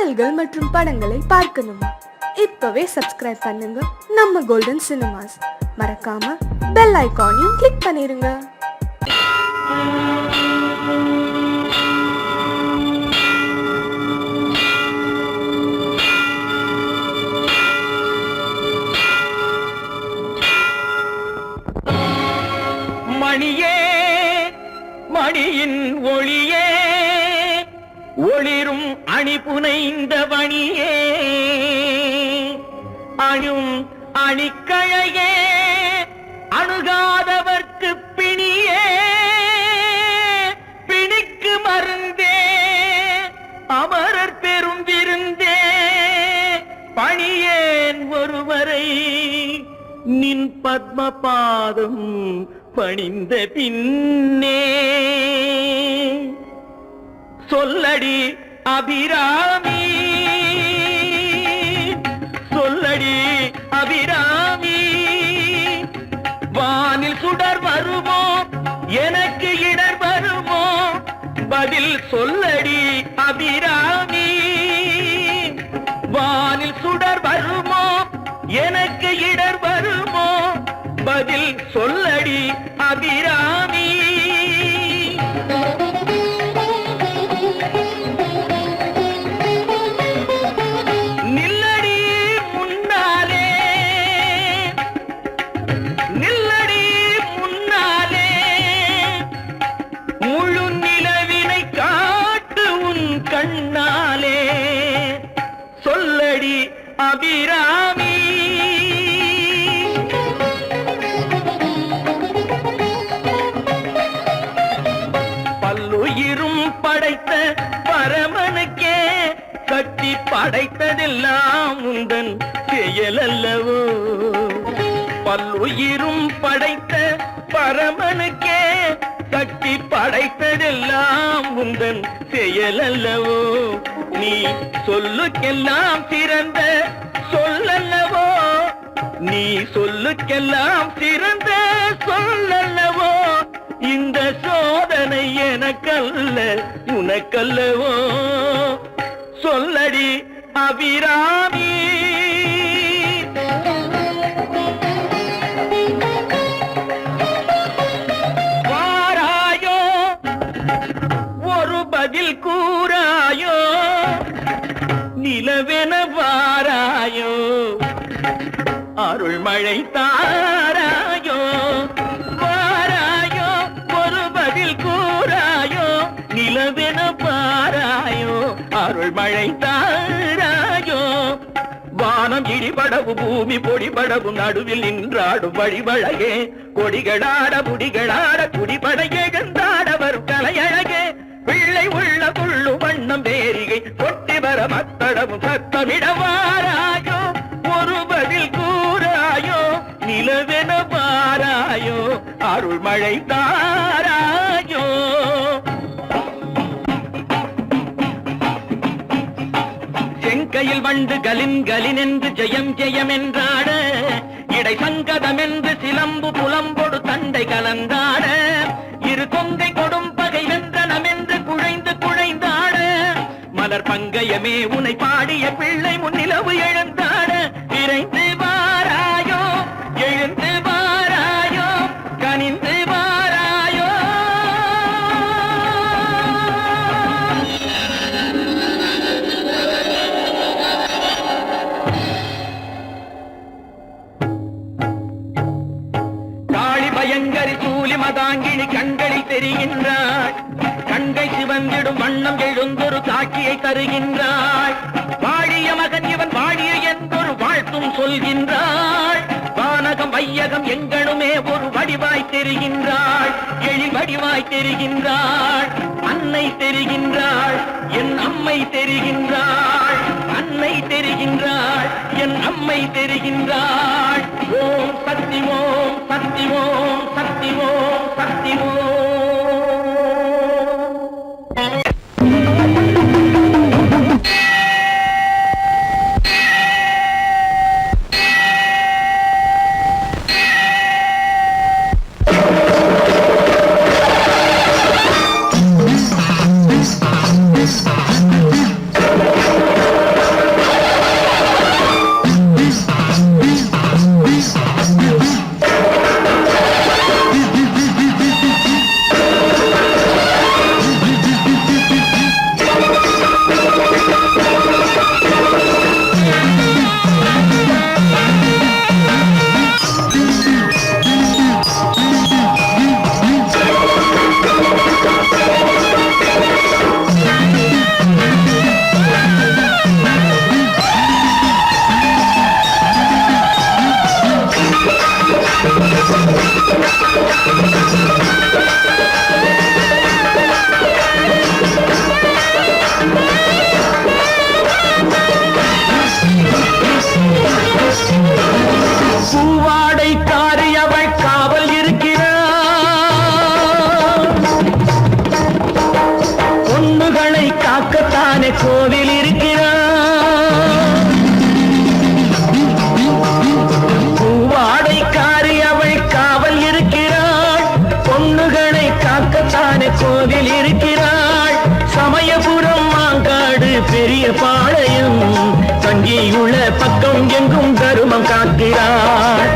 பாடல்கள் மற்றும் படங்களை பார்க்கணுமா? இப்பவே சப்ஸ்கிரைப் பண்ணுங்க நம்ம கோல்டன் சினிமாஸ். மறக்காம பெல் ஐகானையும் கிளிக் பண்ணிருங்க. மணியே மணியின் ஒளியே ஒளிரும் அணிபுனைந்த வணியே அணும் அணிக்கழையே அணுகாதவர்க்கு பிணியே பிணிக்கு மருந்தே அமரர் பெரும் விருந்தே பணியேன் ஒருவரை நின் பத்ம பாதம் பணிந்த பின்னே சொல்லடி அபிராமி சொல்லடி அபிராமி வானில் சுடர் வருமோ எனக்கு இடர் வருமோ பதில் சொல்லடி அபிராமி வானில் சுடர் வருமோ எனக்கு இடர் வருமோ பதில் சொல்லடி அபிராமி நில்லடி முன்னாலே நில்லடி முன்னாலே முழு நிலவினை காட்டு உன் கண்ணாலே சொல்லடி அபிராமி படைத்த பரமனுக்கே கட்டி படைத்ததெல்லாம் உந்தன் செயலல்லவோ பல்லுயிரும் படைத்த பரமனுக்கே கட்டி படைத்ததெல்லாம் உந்தன் செயலல்லவோ நீ சொல்லுக்கெல்லாம் சிறந்த சொல்லல்லவோ நீ சொல்லுக்கெல்லாம் சிறந்த சொல்லல்லவோ இந்த சோதனை எனக்கல்ல உனக்கல்லவோ சொல்லடி அபிராமி வாராயோ ஒரு பதில் கூறாயோ நிலவென வாராயோ அருள்மழை தாராயோ நிலவென பாராயோ அருள்மழை தாராயோ வானம் இடிபடவும் பூமி பொடிபடவும் நடுவில் நின்றாடும் வழிவழகே கொடிகளாட முடிகளாட குடிபட எழுந்தாட வரும் கலையழகே பிள்ளை உள்ள புள்ளு வண்ணம் வேரிகை கொட்டி வர மத்தடவும் சத்தமிட வாராயோ ஒரு பதில் கூறாயோ நிலவென பாராயோ அருள்மழை தாராயோ செங்கையில் வண்டு கலின் கலின் என்று ஜெயம் ஜெயம் என்றாட இடை சங்கதம் என்று சிலம்பு புலம்பொடு தண்டை கலந்தாட இரு கொங்கை கொடும் பகை வென்றனம் என்று குழைந்து குழைந்தாட மலர் பங்கயமே உனை பாடிய பிள்ளை முன்னிலவு எழுந்தாட விரைந்து வாராயோ எழுந்து வாராயோ கனிந்து வாராயோ பயங்கரி சூலி மதாங்கினி கண்களில் தெரிகின்றாள் கண்கை சிவந்திடும் வண்ணம் எழுந்தொரு காட்சியை தருகின்றாள் வாழிய மகன் இவன் வாழிய என்பொரு வாழ்த்தும் சொல்கின்றாள் வானகம் வையகம் எங்கனுமே ஒரு வடிவாய் தெரிகின்றாள் எழில் வடிவாய் தெரிகின்றாள் அன்னை தெரிகின்றாள் என் அம்மை தெரிகின்றாள் அன்னை தெரிகின்றாள் என் அம்மை தெரிகின்றாள் ஓம் சக்தி ஓம் சக்தி ஓம் சக்தி ஓம் சக்தி ஓம் பெரிய பாளையம் தங்கியுள்ள பக்கம் எங்கும் தருமம் காக்கிறார்.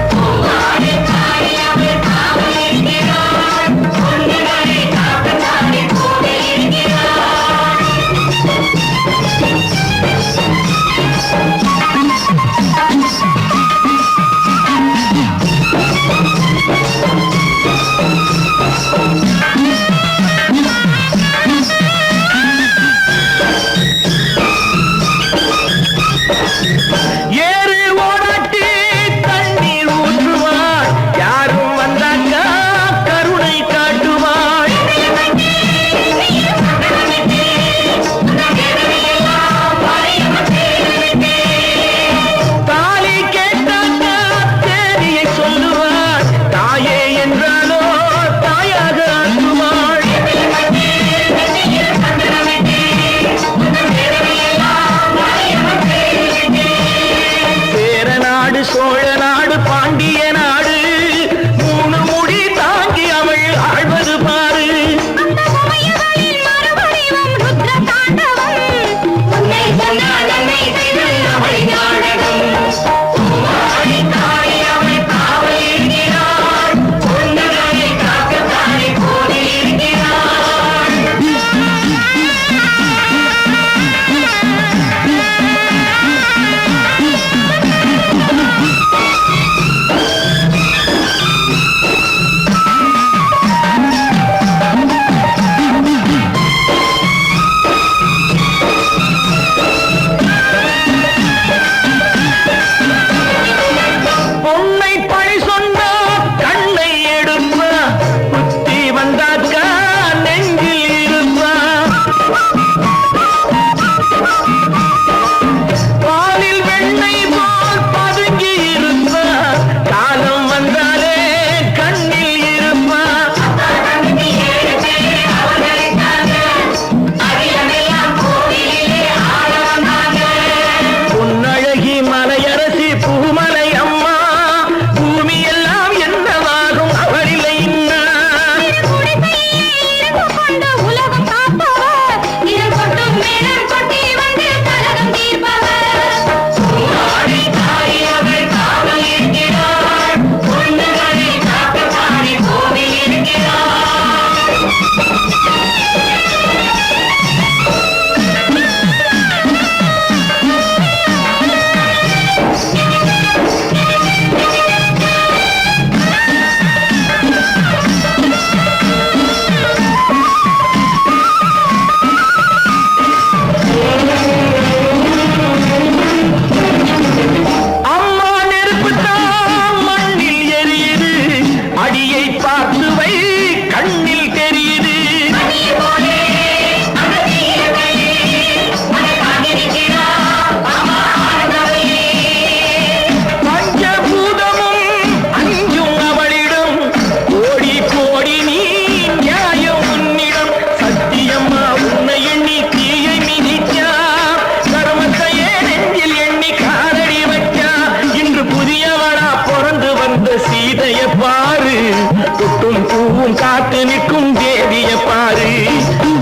காத்து நிற்கும் தேவிய பாரு.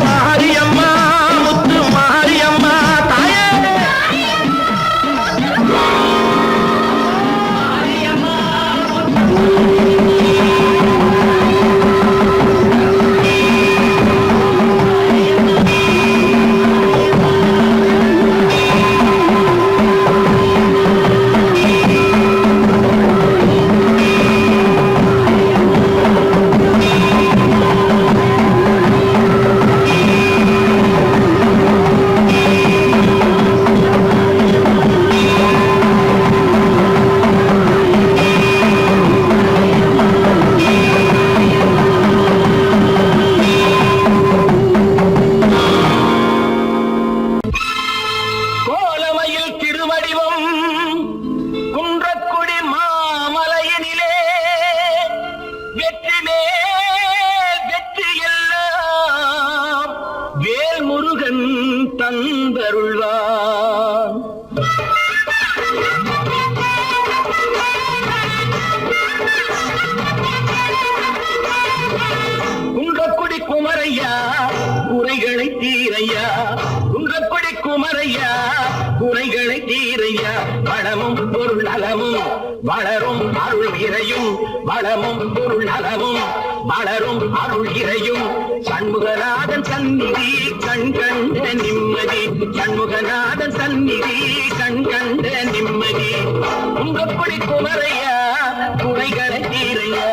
மாரியம்மா முத்து மாரியம்மா தாயே குமரையா குறைகளை தீரையா வளமும் பொருள் நலமும் வளரும் அருள் இறையும் வளமும் பொருள் நலமும் வளரும் அருள் இறையும் சண்முகநாதன் சந்நிதி கண் கண்ட நிம்மதி சண்முகநாதன் சந்நிதி கண் கண்ட நிம்மதி உங்கப்படி குமரையா குறைகளை தீரையா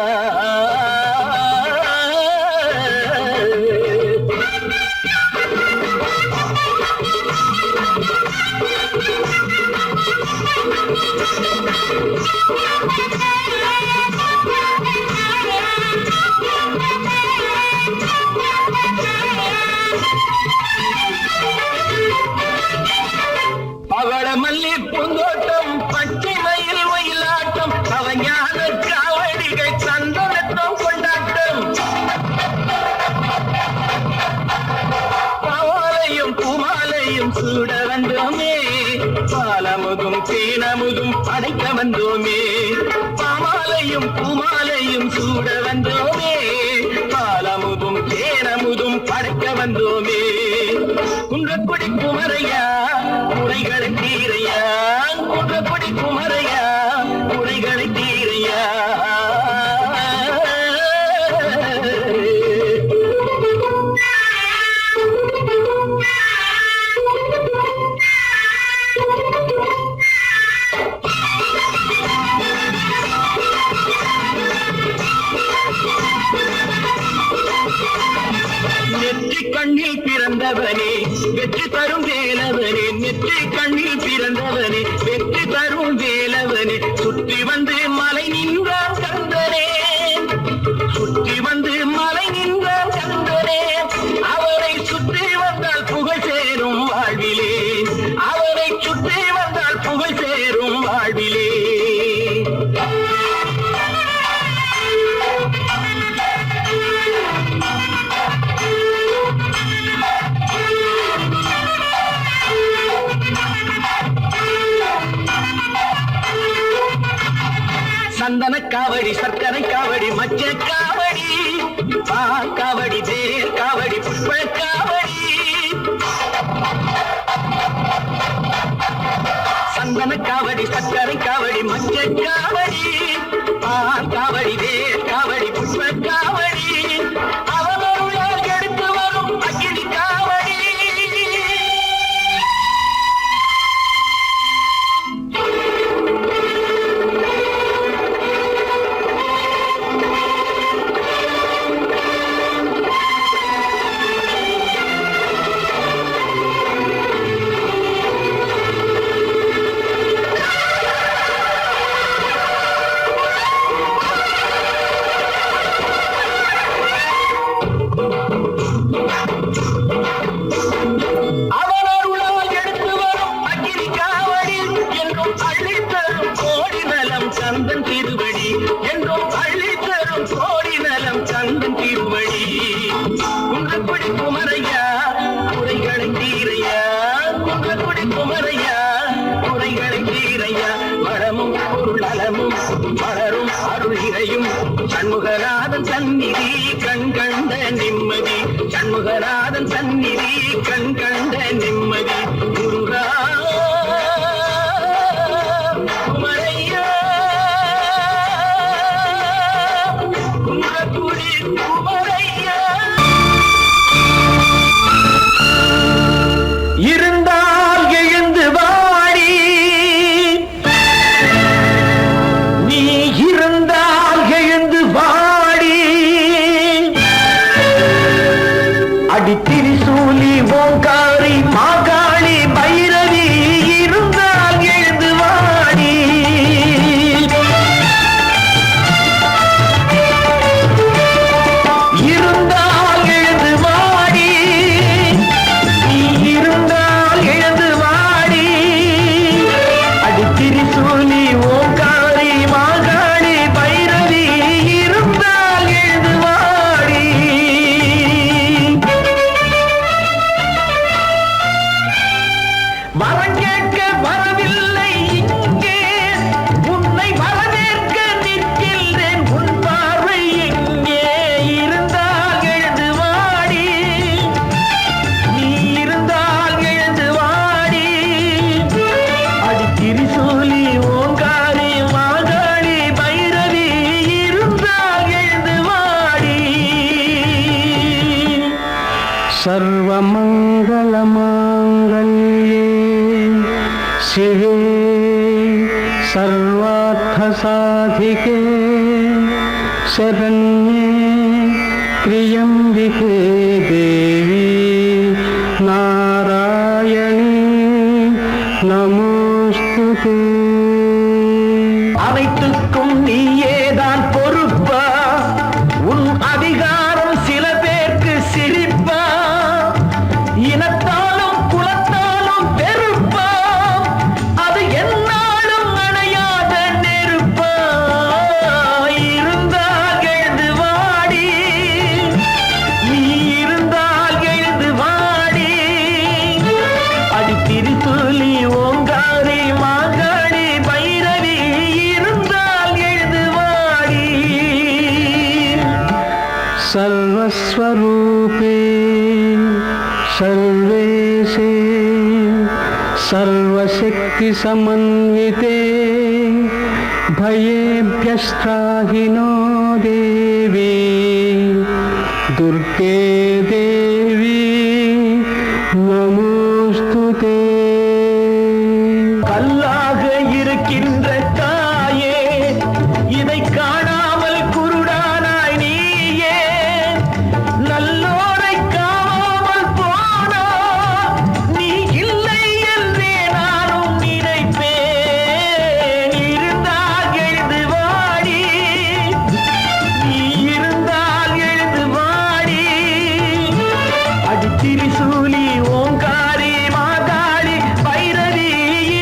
பவள மல்லி பூந்தோட்டம் பச்சை மயில் ஒயிலாட்டம் கவஞான காவடிகள் சந்தனத்தம் கொண்டாட்டம் பவாலையும் பூமாலையும் சூட வந்தோமே பாலமுதும் தேனமுதும் படைக்க வந்தோமே பாமாலையும் பூமாலையும் சூட வந்தோமே பாலமுதும் தேனமுதும் படைக்க வந்தோமே குன்றக்குடி குமரையா குறைகளை தீரையா குன்றக்குடி குமரையா குறைகளை தீரையா நெற்றி கண்ணில் பிறந்தவனே வெற்றி தரும் வேலவனே நெற்றி கண்ணில் பிறந்தவனே வெற்றி தரும் வேலவனே சுற்றி வந்து மலை நின்றான் கந்தனே சுற்றி வந்து மலை நின்றான் கந்தனே அவரை சுற்றி வந்தால் புகழ் சேரும் வாழ்விலே அவரை சுற்றி வந்தால் புகழ் சேரும் வாழ்விலே சந்தன காவடி சர்க்கரை காவடி மச்ச காவடி காவடி தேர் காவடி புஷ்ப காவடி சந்தன காவடி சர்க்கரை காவடி மச்ச காவடி காவடி தேர் காவடி புஷ்ப காவடி அவனருளால் எடுத்து வரும் அக்கினி காவடி சந்தன் திருவடி என்றும் அள்ளி தரும் கோடி நலம் சந்தன் திருவடி குன்றக்குடி குமரையா குறைகளை தீரையா குன்றக்குடி குமரையா குறைகளை தீரையா வளமும் பொருள் நலமும் வளரும் அருள் இறையும் சண்முகநாதன் சந்நிதி கண் கண்ட நிம்மதி சண்முகநாதன் சந்நிதி கண் கண்ட நிம்மதி முருகா குமரையா இருந்தால் எழுந்து வாடி நீ இருந்தால் எழுந்து வாடி அடித்திரிசூலி ஓங்காரி மாகாளி பைரவி இருந்தால் எழுந்து வாடி இருந்தால் எழுந்து வாடி நீ இருந்தால் எழுந்து வாடி அடித்திரிசூலி ஓங்காரி மாகாளி பைரவி இருந்தால் எழுந்து வாடி வரம் கேட்க வரவில்லை இங்கே உன்னை வரவேற்க நிற்கின்றேன் உன் பார்வை எங்கே இருந்தால் எழுந்து வாடி நீ இருந்தால் எழுந்து வாடி शिवे सर्वार्थसाधिके शरण्ये त्र्यम्बिके देवी नारायणी நமோஸ்துதே. அனைத்துக்கும் நீயேதான் பொறுப்பா, உன் அதிகாரம் சில பேருக்கு சிரிப்பா, இனத்தாலும் குலத்தாலும் வெறுப்பா, அது என்னாலும் அணையாத நெருப்பா. இருந்தால் எழுந்து வாடி, நீ இருந்தால் எழுந்து வாடி. அடி திரிசூலி ஓங்காரி மாகாளி பைரவி இருந்தால் எழுந்து வாடி. சர்வஸ்வரூபே सर्वेशे सर्वशक्ति समन्विते भयेभ्यस्त्राहि नो देवी दुर्गे देवी நமோஸ்துதே. கல்லாக இருக்கின்ற தாயே, இதை காணாமல் குருடானாய் நீயே. நல்லோரை காணாமல் போனா நீ இல்லை என்றே நானும் நினைப்பேன். இருந்தால் எழுந்து வாடி, நீ இருந்தால் எழுந்து வாடி. அடி திரிசூலி ஓங்காரி மாகாளி பைரவி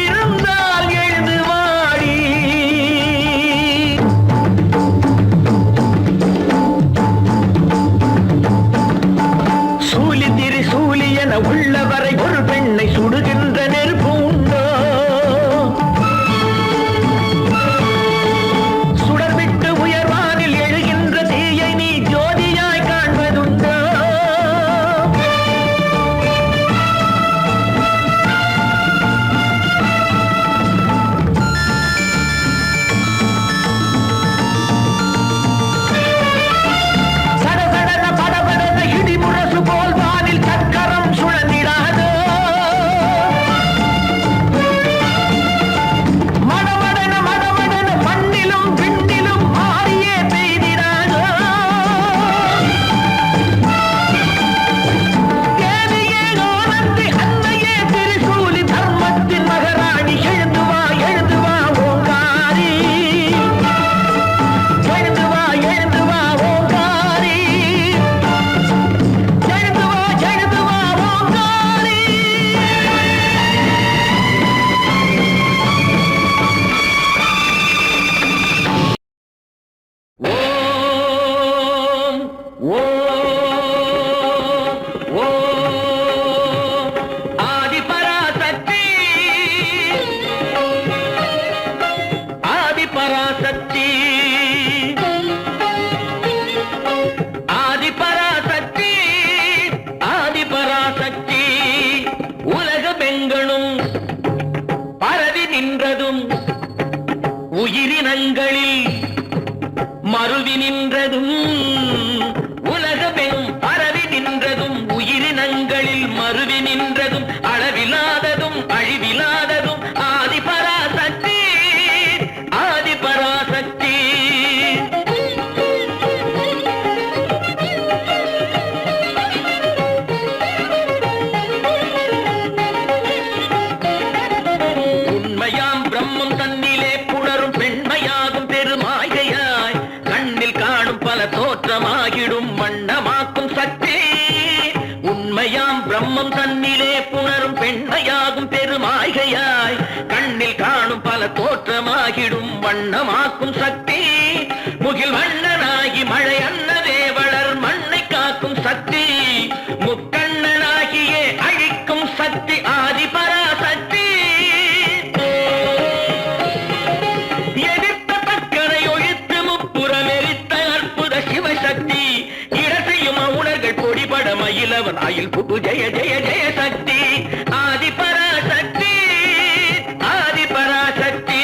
இருந்தால் எழுந்து வாடி. சூலி திரிசூலி என உள்ளவரை ஒரு பெண்ணை சுடுகின்ற நெருப்பு உண்டோ? சுடர்விட்டு உயர்வானில் எழுகின்ற தீயை நீ ஜோதியாய் காண்பதுண்டோ? சடசடன படபடன இடிமுரசு போல் வானில் சக்கரம் சுழந்திடாதோ? மடமடன மடமடன மண்ணிலும் விண்ணிலும் மாறியே பெய்திடாதோ? தேவியே ஆனந்தி அன்னையே திரிசூலி தர்மத்தின் மகராணி எழுந்து வா ஓங்காரி. எழுந்து வா ஓங்காரி. எழுந்து வா ஓங்காரி. ஓம் ஓம் ஓம் ஆதிபராசக்தி ஆதிபராசக்தி ஆதிபராசக்தி ஆதிபராசக்தி. உலகமெங்கணும் பரவி நின்றதும் உயிரினங்களில் மருவி நின்றதும், உலகமெங்கும் பரவி நின்றதும் உயிரினங்களில் மருவி நின்றதும் அளவிலாததும் அழிவிலாததும் ஆதிபராசக்தி ஆதிபராசக்தி. உண்மையாம் பிரம்மம் தன்னிலே புணரும் பெண்மையாகும் பெருமாயையாய் கண்ணில் காணும் பல தோற்றமாகிடும் வண்ணமாக்கும் சக்தி. உண்மையாம் பிரம்மம் தன்னிலே புணரும் பெண்மையாகும் பெருமாய்கையாய் கண்ணில் காணும் பல தோற்றமாகிடும் வண்ணமாக்கும் சக்தி. முகில் வண்ணனாகி மழை அன்னதே வளர் மண்ணை காக்கும் சக்தி. முக்கண்ணனாகியே அழிக்கும் சக்தி ஆதிபராசக்தி. எதிர்த்த தக்கரை ஒழித்து முப்புறம் எரித்த அற்புத சிவசக்தி. இடசையும் உணர்கள் பொடிபட மயிலவன் அயில் புது ஜெய ஜெய ஜெய சக்தி ஆதிபராசக்தி ஆதிபராசக்தி.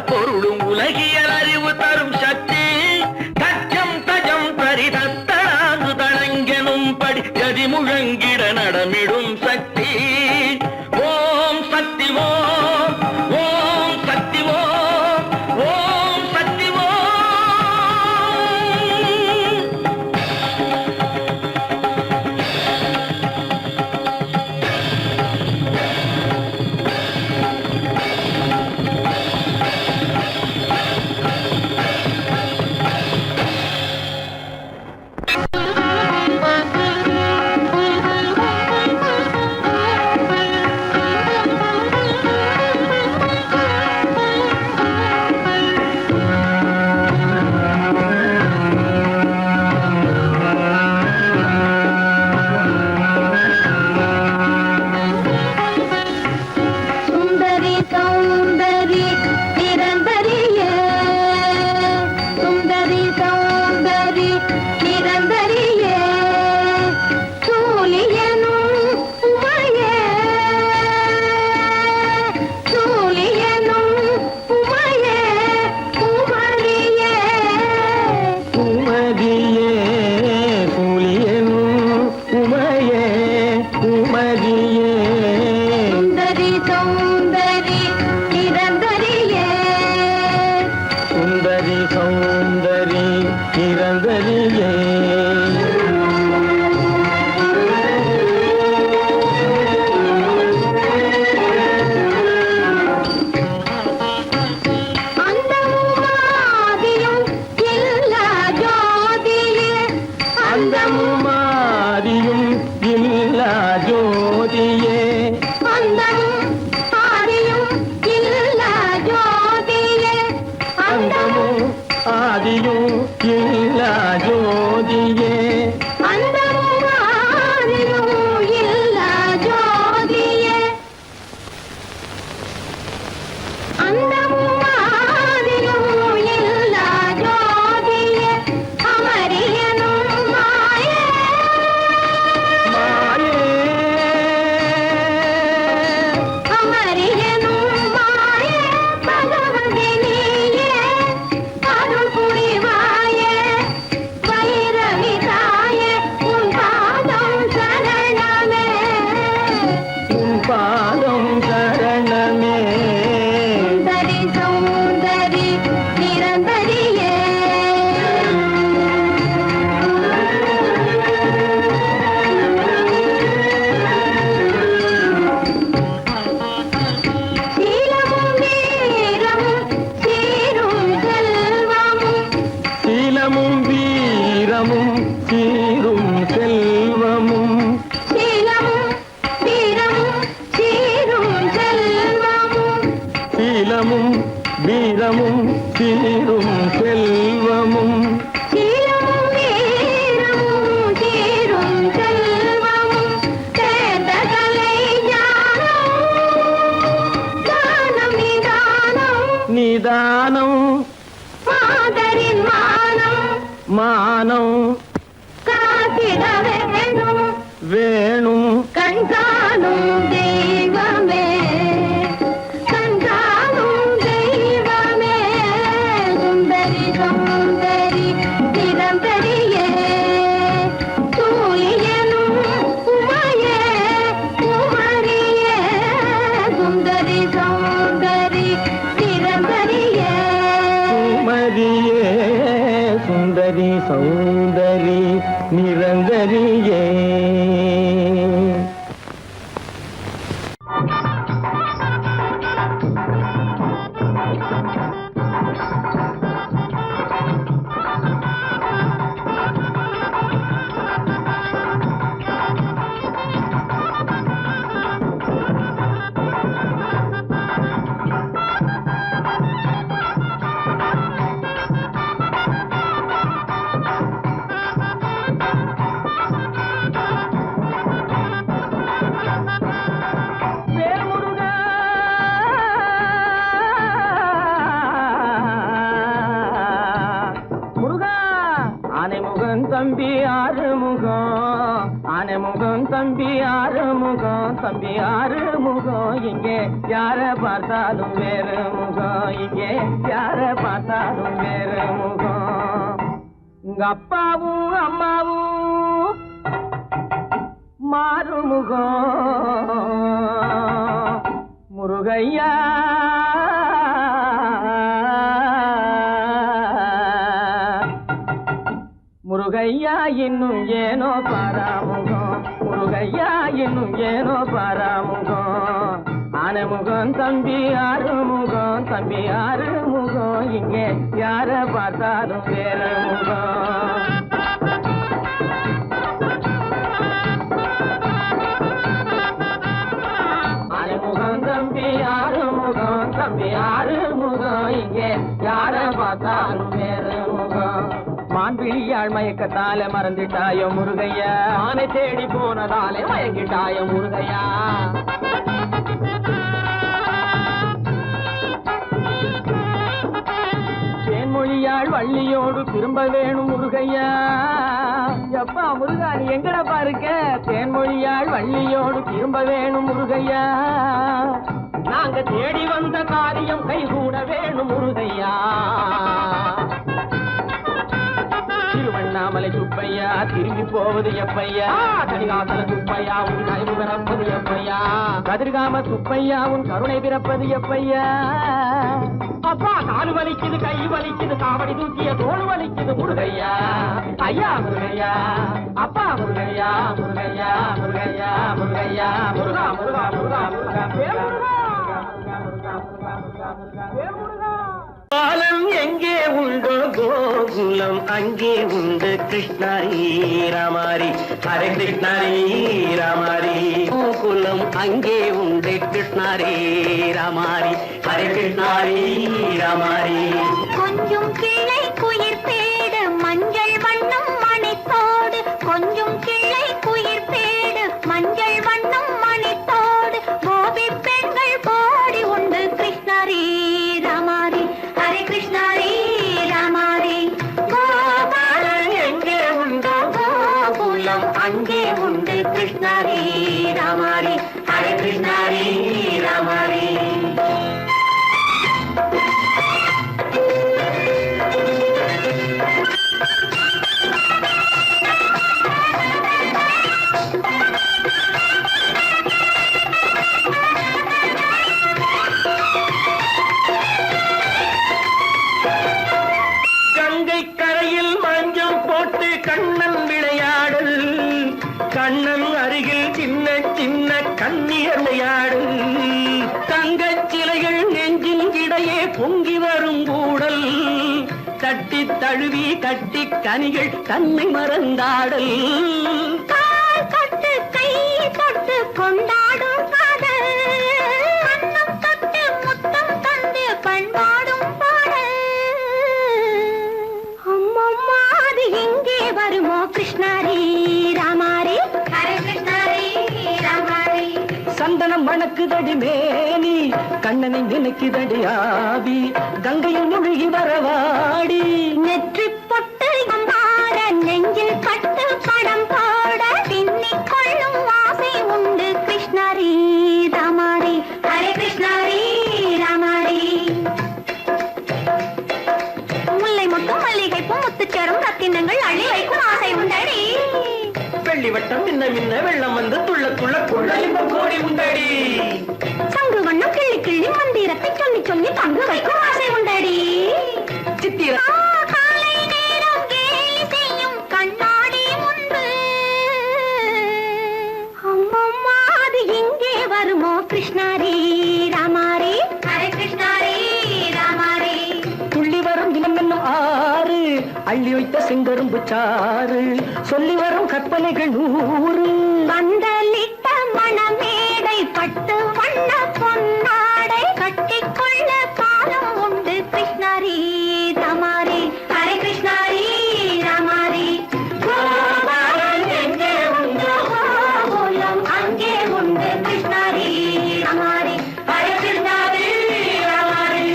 பொருளும் உலகியல் அறிவு தரும் சக்தி தச்சம் தஜம் தரிதத்தனாங்கு தடங்கெனும் படி ஜதி முழங்கிட நடமிடும் சக்தி ஓம் சக்தி ஓம் ஓம் சக்தி ஓம் ஓம் சக்தி ஓம் சுந்தரி சௌந்தரி நிரந்தரியே சுந்தரி சௌந்தரி நிரந்தரியே சூலியனும் உமையே சூலியனும் உமையே உமரியே உமதியே புலியனும் உமையே உமதியே சுந்தரி சௌந்தரி நிரந்தரியே சுந்தரி சௌந்தரி நிரந்தரியே அந்தமுமாதியும் இல்லா ஜோதியே அந்தமும் ஆதியும் இல்லா ஜோதியே அந்தமும் ஆதியும் இல்லா ஜோதியே அந்தமும் ஆதியும் இல்லா ஜோதியே அந்தமும் ஆதியும் இல்லா ஜோதியே அந்தமும் ஆதியும் இல்லா ஜோதியே அமரியனும் மாயே மாயே அமரியனும் மாயே பகவதி நீயே அருள் புரிவாயே வைரவி தாயே உன் பாதம் சரணமே உன் பாதம் சரணமே சுந்தரி சௌந்தரி நிரந்தரியே சீலமும் வீரமும் சீரும் செல்வமும் சீலமும் வீரமும் சீரும் செல்வமும் சீலமும் வீரமும் சீரும் செல்வமும் சீலமும் வீரமும் சீரும் செல்வமும் சீலமும் வீரமும் சீரும் செல்வமும் சேர்ந்த கலை ஞானம் தானம் நிதானம் நிதானம் மாதரின் மானம் மானம் காத்திட வேணும் வேணும் கண்காணும் தெய்வமே கண்காணும் தெய்வமே சுந்தரி சௌந்தரி நிரந்தரியே சூலியனும் உமையே உமரியே சுந்தரி சௌந்தரி நிரந்தரியே சுமதியே சுந்தரி சௌந்தரி நிரந்தரியே ஆனைமுகம் தம்பி ஆறுமுகம், ஆனைமுகம் தம்பி ஆறுமுகம், தம்பி ஆறுமுகம். இங்கே யார பார்த்தாலும் வேறு முகம், இங்கே யார பார்த்தாலும் வேறு முகம். உங்க அப்பாவும் அம்மாவும் மாறுமுகம் முருகையா. முருகையா இன்னும் ஏனோ பாராமுகம், முருகையா இன்னும் ஏனோ பாராமுகம். ஆனைமுகம் தம்பி ஆறுமுகம், தம்பி ஆறுமுகம். இங்கே யார பார்த்தாலும் வேற முகம். ஆனைமுகம் தம்பி ஆறுமுகம், தம்பி ஆறுமுகம். இங்கே யார பார்த்தாலும் வேற முகம். மான்விழியாள் மயக்கத்தால மறந்துட்டாயோ முருகையா, ஆனை தேடி போனதாலே மயங்கிட்டாயோ முருகையா. தேன்மொழியாள் வள்ளியோடு திரும்ப வேணும் முருகையா. எப்பா முருகா நீ எங்கட பாருக்க, தேன்மொழியாள் வள்ளியோடு திரும்ப வேணும் முருகையா. நாங்க தேடி வந்த காரியம் கைகூட வேணும் முருகையா. திருவண்ணாமலை சுப்பையா திரும்பி போவது எப்பையா, கடிகாசல சுப்பையா உன் கனிவு பிறப்பது எப்பையா, கதிர்காம சுப்பையா உன் கருணை பிறப்பது எப்பையா. அப்பா காலு வலிக்குது கை வலிக்குது காவடி தூக்கிய தோல் வலிக்குது முருகையா. ஐயா முருகையா, அப்பா முருகையா, முருகையா முருகையா முருகையா. முருகா முருகா முருகா முருகா முருகா. பாலம் எங்கே உண்டோ கோகுலம் அங்கே உண்டு கிருஷ்ணாரி ராமாரி. ஹரே கிருஷ்ணாரி ராமாரி. கோகுலம் அங்கே உண்டு கிருஷ்ணாரி ராமாரி. ஹரே கிருஷ்ணாரி ராமாரி. கொஞ்சம் கிளை குயிர் பேடு மஞ்சள் வண்ணம் மணித்தோடு, கொஞ்சம் கிளை குயிர் பேடு மஞ்சள் வண்ணம் மணித்தோடு. கோபி பெண்கள் போடி உண்டு கிருஷ்ணாரி ராமாரி. ஹரே கிருஷ்ணாரி ராமாரி. கோபாலன் எங்கே உண்டோ கோகுலம் அங்கே உண்டு கிருஷ்ணாரி ராமாரி. ஹரே கிருஷ்ணாரி ராமாரி. கண்ணன் விளையாடல், கண்ணன் அருகில் சின்ன சின்ன கண்ணியர் விளையாடல். தங்கச் சிலைகள் நெஞ்சின் இடையே பொங்கி வரும் கூடல், தட்டி தழுவி கட்டி கனிகள் தன்னை மறந்தாடல். தொட்டு கை தொட்டு கொண்டாடும் காதல், கண்ணம் தொட்டு முத்தம் தந்து பண்பாடும் பாடல். அம்மம்மா அது எங்கே வருமோ கிருஷ்ணாரி ராமாரி. ஹரே கிருஷ்ணாரி ராமாரி. சந்தனம் மணக்குதடி மேனி, கண்ணனை நினைக்குதடி ஆவி, கங்கையில் முழுகி வரவாடி. நெற்றி பொட்டு மாற நெஞ்சில் கட்டு படம் போட பின்னிக் கொள்ளும் ஆசை உண்டு கிருஷ்ணாரி ராமாரி. ஹரே கிருஷ்ணாரி ராமாரி. முல்லை மொட்டும் மல்லிகை பூ முத்துச்சரம் ரத்தினங்கள் அள்ளி வைக்கும் ஆசை உண்டடி. வெள்ளி வட்டம் மின்ன மின்ன வெள்ளம் வந்து துள்ள துள்ள கொள்ள இன்பம் கோடி உண்டடி. சங்கு வண்ணம் கிள்ளி கிள்ளி மந்திரத்தை சொல்லி சொல்லி தங்கு வைக்கும் ஆசை உண்டடி. சித்திர காலை நேரம் கேலி செய்யும் கண்ணாடி முன்பு, அம்மம்மா அது எங்கே வருமோ கிருஷ்ணாரி ராமாரி. ஹரே கிருஷ்ணாரி ராமாரி. துள்ளி வரும் தினம் என்னும் ஆறு, அள்ளி வைத்த செங்கரும்பு சாறு, சொல்லி வரும் கற்பனைகள் 100. பந்தலிட்ட மணமேடை பட்டு வண்ண பொன்னாடை கட்டிக்கொள்ள காலம் உண்டு கிருஷ்ணாரி ராமாரி. ஹரே கிருஷ்ணாரி ராமாரி. கோபாலன் எங்கே உண்டோ கோகுலம் அங்கே உண்டு கிருஷ்ணாரி ராமாரி. ஹரே கிருஷ்ணாரி ராமாரி.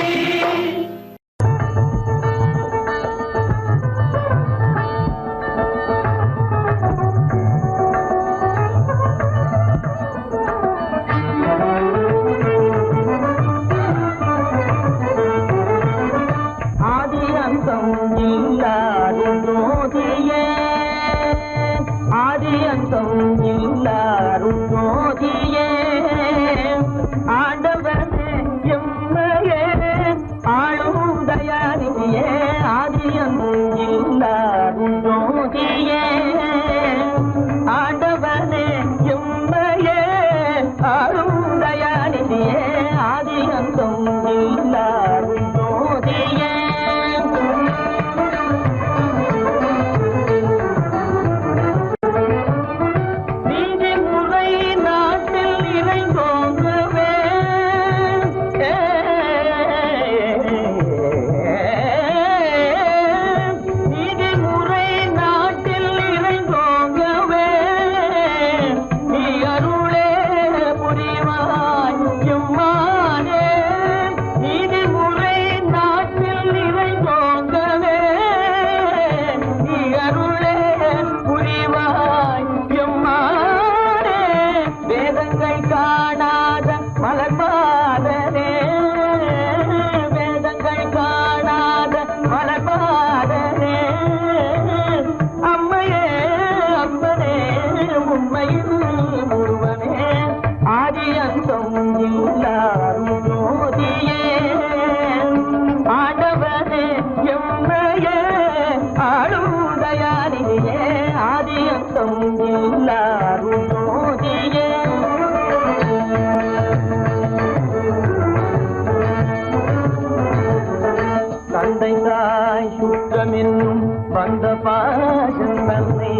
என்னும் வந்த பாசம் தன்னை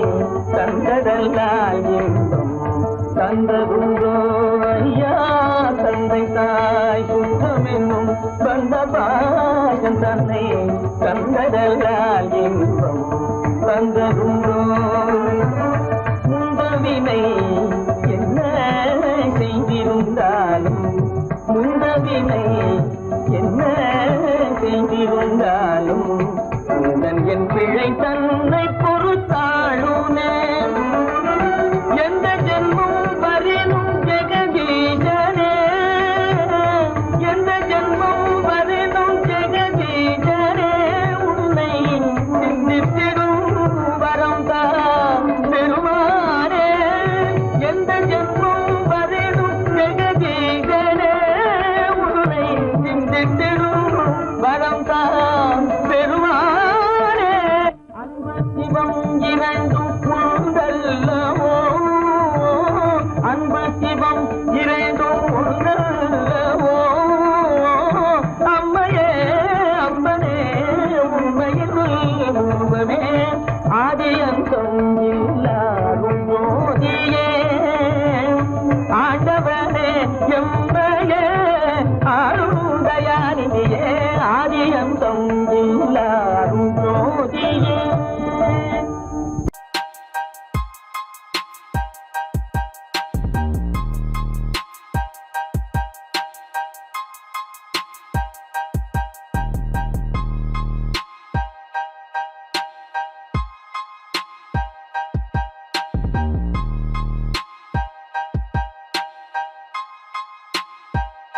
தந்ததல்லால் இன்பம் தந்ததுண்டோ ஐயா தந்தை தாய் சுத்தம் என்னும் வந்த பாசம் தன்னை தந்ததல்லால் இன்பம் தந்ததுண்டோ முந்தவினை என்ன செய்திருந்தாலும் முந்தவினை என்ன செய்திருந்தாலும் என் பிழை தன்னை